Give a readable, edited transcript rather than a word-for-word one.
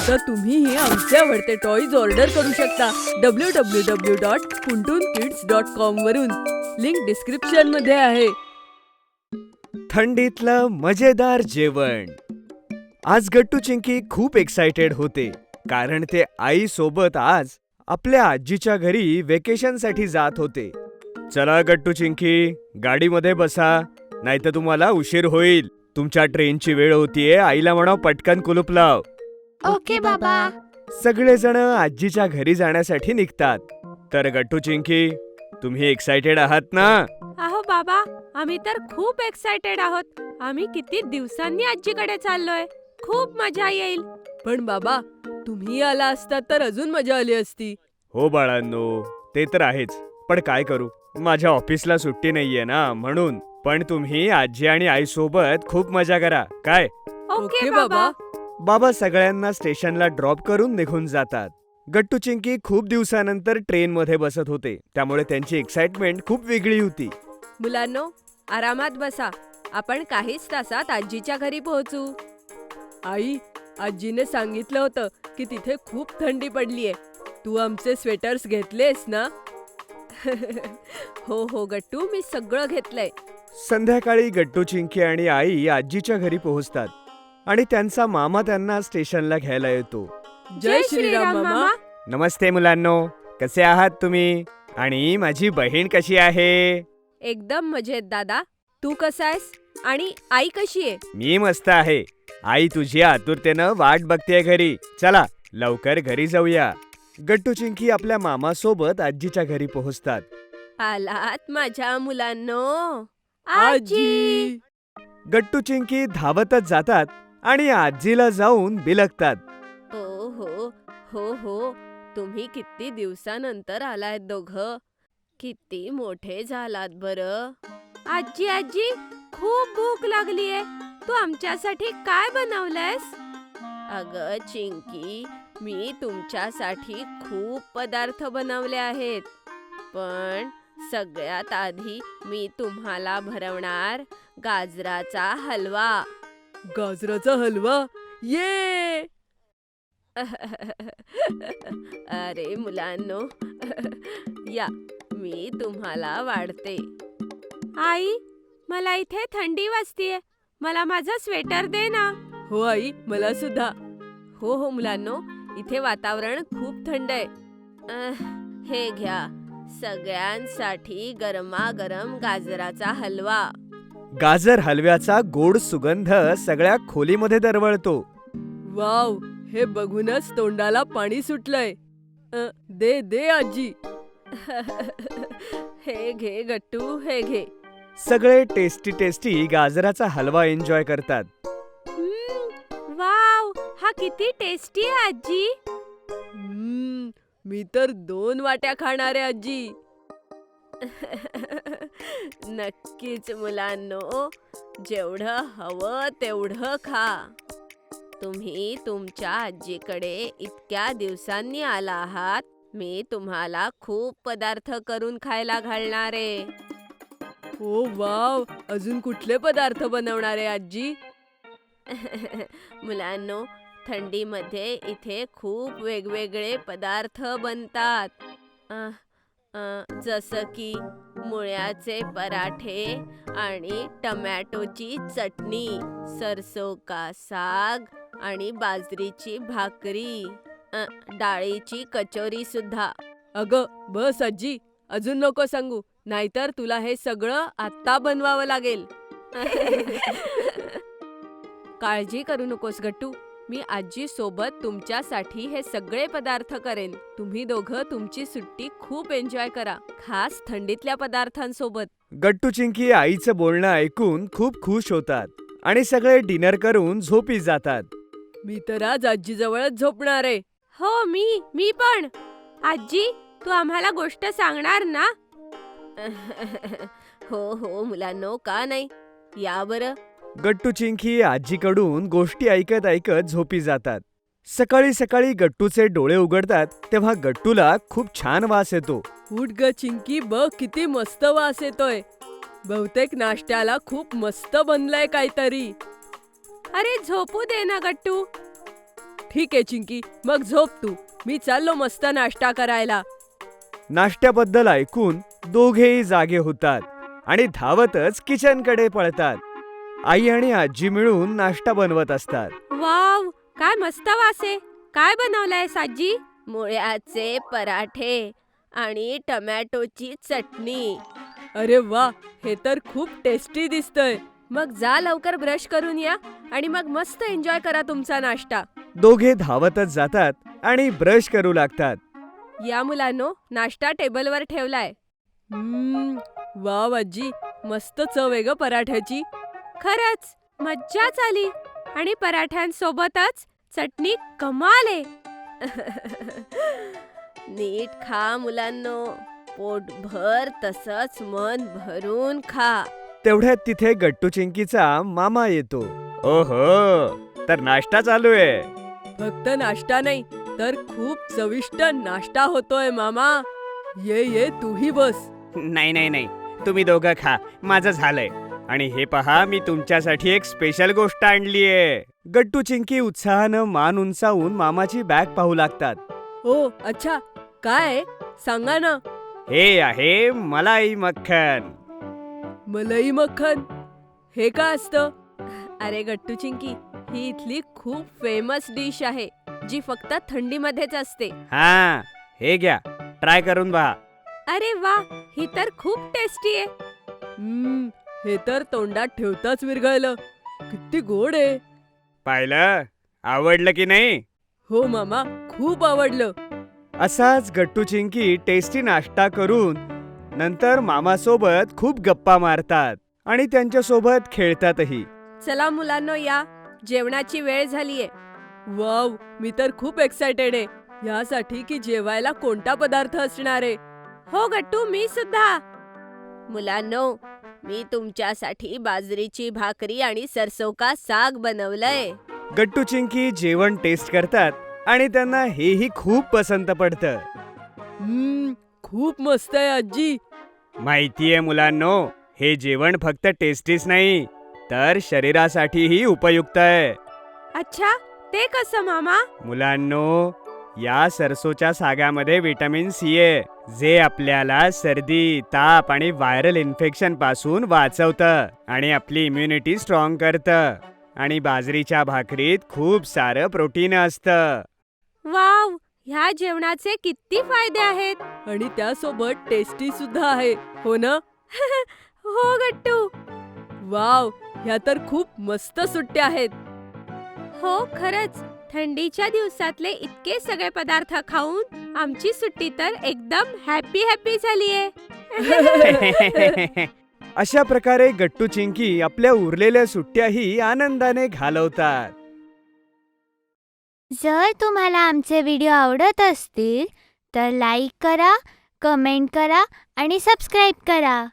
आता तुम्हीही आमचे आवडते टॉयज ऑर्डर करू शकता www.puntunkids.com वरून. लिंक डिस्क्रिप्शन मध्ये आहे. थंडीतलं मजेदार जेवण. आज गट्टू चिंकी खूप एक्साइटेड होते कारण ते आई सोबत आज आपल्या आजीच्या घरी वेकेशनसाठी जात होते. चला गट्टू चिंकी, गाडीमध्ये बसा, नाहीतर तुम्हाला उशीर होईल. तुमच्या ट्रेनची वेळ होतीये. आईला म्हणाव पटकन कुलूप लाव. ओके बाबा. सगळेजण आजीच्या घरी जाण्यासाठी निघतात. तर गट्टू चिंकी, तुम्ही एक्साइटेड आहात ना? अहो बाबा, आम्ही तर खूप एक्साइटेड आहोत. आम्ही किती दिवसांनी आजीकडे चाललोय. खूप मजा येईल. पण बाबा, तुम्ही आला असतात तर अजून मजा आली असती. हो बाळांनो, ते तर आहेच. पण काय करू, माझ्या ऑफिसला सुट्टी नाहीये ना, म्हणून. पण तुम्ही आजी आणि आई सोबत खूप मजा करा. काय? ओके बाबा. बाबा सगळ्यांना स्टेशनला ड्रॉप करून निघून जातात. गट्टू चिंकी खूप दिवसानंतर ट्रेनमध्ये बसत होते, त्यामुळे त्यांची एक्साइटमेंट खूप वेगळी होती. मुलांनो, आरामात बसा. आपण काहीच तासात आजीच्या घरी पोहोचू. आई, आजीने सांगितलं होतं की तिथे खूप थंडी पडलीये. तू आमचे स्वेटर्स घेतलेस ना? हो हो गट्टू, मी सगळं घेतलंय. संध्याकाळी गट्टू चिंकी आणि आई आजीच्या घरी पोहोचतात आणि त्यांचा मामा त्यांना स्टेशनला घ्यायला येतो. जय श्रीराम मामा. नमस्ते मुलांनो, कसे आहात तुम्ही? आणि माझी बहीण कशी आहे? एकदम मजेत दादा. तू कसा आहेस? आणि आई कशी आहे? मी मस्त आहे. आई तुझी आतुरतेनं वाट बघतेय घरी. चला लवकर घरी जाऊया. गट्टू चिंकी आपल्या मामासोबत आजीच्या घरी पोहोचतात. आलात माझ्या मुलांनो. आजी. गट्टू चिंकी धावतच जातात आणि आजीला जाऊन बिलगतात. ओ हो हो हो, तुम्ही किती दिवसानंतर आलात दोघं. किती मोठे झालात बरं. आजी आजी, खूप भूक लागलीये. तू आमच्यासाठी काय बनवलंयस? अगं चिंकी, मी तुमच्यासाठी खूप पदार्थ बनवले आहेत. पण सगळ्यात आधी मी तुम्हाला भरवणार गाजराचा हलवा. गाजराचा हलवा? ये. अरे मुलांनो, या मी तुम्हाला वाढते. आई, मला इथे थंडी वाजतीये. मला माझं स्वेटर दे ना. हो आई, मला सुद्धा. हो हो मुलांनो, इथे वातावरण खूप थंड आहे. हे घ्या, सगळ्यांसाठी गरमागरम गाजराचा हलवा. गाजर हलव्याचा गोड सुगंध सगळ्या खोलीमध्ये दरवळतो. वाव, हे बघूनच तोंडाला पाणी सुटलंय. दे दे आजी. हे घे गट्टू, हे घे. सगळे टेस्टी टेस्टी गाजराचा हलवा एन्जॉय करतात. वाव, हा किती टेस्टी आहे आजी. मी तर 2 वाट्या खाणार आहे आजी. नक्कीच मुलांनो, जेवढं हवं तेवढं खा. तुम्ही तुमच्या आजीकडे इतक्या दिवसांनी आला आहात. मी तुम्हाला खूप पदार्थ करून खायला घालणार आहे. ओ वाव, अजून कुठले पदार्थ बनवणार आहे आजी? मुलांनो, थंडीमध्ये इथे खूप वेगवेगळे पदार्थ बनतात. जसं की मुळ्याचे पराठे आणि टमॅटोची चटणी, सरसों का साग आणि बाजरीची भाकरी, डाळीची कचोरी सुद्धा. अगं बस आजी, अजून नको सांगू, नाहीतर तुला हे सगळं आत्ता बनवावं लागेल. काळजी करू नकोस गट्टू, मी आजी सोबत तुमच्यासाठी हे सगळे पदार्थ करेन. तुम्ही दोघं तुमची सुट्टी खूप एन्जॉय करा, खास थंडीतल्या पदार्थांसोबत. गट्टू चिंकी आईचं बोलणं ऐकून खूप खुश होतात आणि सगळे डिनर करून झोपी जातात. मी तर आज आजीजवळच झोपणार आहे. हो, मी पण. आजी, तू आम्हाला गोष्ट सांगणार ना? हो हो मुलांनो, का नाही, या बरं. गट्टू चिंकी आजीकडून गोष्टी ऐकत ऐकत झोपी जातात. सकाळी सकाळी गट्टूचे डोळे उघडतात तेव्हा गट्टूला खूप छान वास येतो. उठ ग चिंकी, बघ किती मस्त वास येतोय. बहुतेक नाश्त्याला खूप मस्त बनलंय काहीतरी. अरे झोपू दे ना गट्टू. ठीक आहे चिंकी, मग झोप तू. मी चाललो मस्त नाश्ता करायला. नाश्त्याबद्दल ऐकून दोघेही जागे होतात आणि धावतच किचनकडे पळतात. आई आणि आजी मिळून नाश्ता बनवत असतात. वाव, काय मस्त वास आहे. काय बनवलंय साजी? मुळ्याचे पराठे आणि टमॅटोची चटणी. अरे वा, हे तर खूप टेस्टी दिसतंय. मग जा लवकर ब्रश करून या आणि मग मस्त एन्जॉय करा तुमचा नाश्ता. दोघे धावतच जातात आणि ब्रश करू लागतात. या मुलांनो, नाश्ता टेबलवर ठेवलाय. वाव आजी, मस्त चव आहे ग पराठ्याची. खरंच मज्जाच आली आणि पराठ्यांसोबतच चटणी कमाल आहे. नीट खा मुलांनो, पोटभर तसंच मन भरून खा. तेवढ्यात तिथे गट्टू चिंकीचा मामा येतो. ओहो, तर नाश्ता चालू आहे. फक्त नाश्ता नाही तर खूप चविष्ट नाश्ता होतोय मामा. ये ये, तूही बस. नाही नाही नाही, तुम्ही दोघं खा, माझं झालंय. आणि हे पहा, मी तुमच्यासाठी एक स्पेशल गोष्ट आणलीये. गट्टू चिंकी उत्साहानं मान उंचावून मामाची बॅग पाहू लागतात. ओ अच्छा, काय सांगा ना. हे आहे मलाई मक्खन. मलाई मक्खन हे काय असतं? अरे गट्टू चिंकी, ही इथली खूप फेमस डिश आहे जी फक्त थंडीमध्येच असते. हा, हे घ्या, ट्राय करून पहा. अरे वा, ही तर खूप टेस्टी आहे. हे तर तोंडात ठेवताच विरघळलं. किती गोड आहे. पाहिलं, आवडलं की नाही? हो मामा, खूप आवडलं. असाच गट्टू चिंकी टेस्टी नाश्ता करून नंतर मामासोबत खूप गप्पा मारतात आणि त्यांच्यासोबत खेळतातही. चला मुलांनो, या जेवणाची वेळ झालीये. वाव, मी तर खूप एक्सायटेड आहे यासाठी की जेवायला कोणता पदार्थ असणार आहे. हो गट्टू, मी सुद्धा. मुलांनो, मी तुमच्यासाठी बाजरीची भाकरी आणि सरसों का साग बनवलंय. गट्टू चिंकी जेवण टेस्ट करतात आणि त्यांना हेही खूप पसंत पडतं. खूप मस्त आहे आजी. माहितीये मुलांनो, हे जेवण फक्त टेस्टीच नाही तर शरीरासाठीही उपयुक्त आहे. अच्छा, ते कसं मामा? मुलांनो, या सरसोच्या सागामध्ये व्हिटॅमिन सी आहे, जे आपल्याला सर्दी, ताप आणि व्हायरल इन्फेक्शन पासून वाचवतं आणि आपली इम्युनिटी स्ट्रॉंग करतं. आणि बाजरीच्या भाकरीत खूप सारं प्रोटीन असतं. वाव, ह्या जेवणाचे किती फायदे आहेत. आणि त्यासोबत टेस्टी सुद्धा आहे, हो ना? हो गट्टू. वाव, ह्या तर खूप मस्त सुट्ट्या आहेत. हो खरंच, थंडीच्या दिवसातले इतके सगळे पदार्थ खाऊन आमची सुट्टी तर एकदम हॅपी हॅपी झालीये. अशा प्रकारे गट्टू चिंकी आपल्या उरलेल्या सुट्ट्याही आनंदाने घालवतात. जर तुम्हाला आमचे व्हिडिओ आवडत असतील तर लाईक करा, कमेंट करा आणि सबस्क्राईब करा.